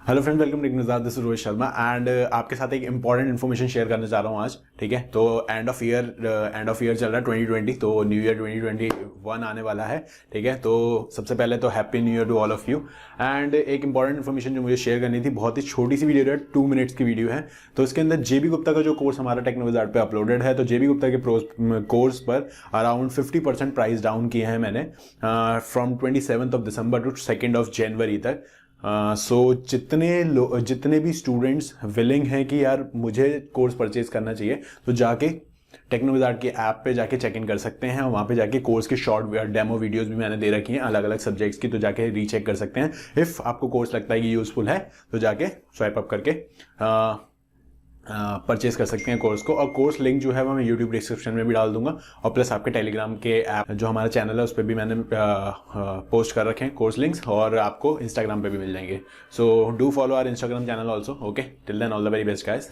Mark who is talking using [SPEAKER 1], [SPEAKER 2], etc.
[SPEAKER 1] Hello friends, welcome to निजात। This is Rohit Sharma and आपके साथ एक इंपॉर्टेंट इन्फॉर्मेशन शेयर करना चाह रहा हूँ आज। ठीक है, तो एंड ऑफ ईयर चल रहा है 2020, तो न्यू ईयर 2021 आने वाला है। ठीक है, तो सबसे पहले तो happy new year to all of you. And एक इंपॉर्टेंट इन्फॉर्मेशन जो मुझे शेयर करनी थी, बहुत ही छोटी सी वीडियो है, 2 मिनट्स की वीडियो है। तो इसके अंदर जेबी गुप्ता का जो कोर्स हमारा टेक्नोविजार्ड पे अपलोडेड है, तो जेबी गुप्ता के कोर्स पर अराउंड 50% प्राइस डाउन किए हैं मैंने फ्रॉम 27 दिसंबर टू 2 जनवरी तक। सो जितने भी स्टूडेंट्स विलिंग हैं कि यार मुझे कोर्स परचेज करना चाहिए, तो जाके टेक्नोविजार्ड की ऐप पे जाके चेक इन कर सकते हैं। वहाँ पे जाके कोर्स के शॉर्ट डेमो वीडियोस भी मैंने दे रखी हैं अलग अलग सब्जेक्ट्स की, तो जाके रीचेक कर सकते हैं। इफ़ आपको कोर्स लगता है कि यूजफुल है तो जाके स्वाइप अप करके परचेज कर सकते हैं कोर्स को। और कोर्स लिंक जो है वो मैं यूट्यूब डिस्क्रिप्शन में भी डाल दूंगा, और प्लस आपके टेलीग्राम के ऐप जो हमारा चैनल है उस पर भी मैंने पोस्ट कर रखे हैं कोर्स लिंक्स, और आपको इंस्टाग्राम पे भी मिल जाएंगे। So do follow our Instagram channel also. Okay, till then all the very best guys.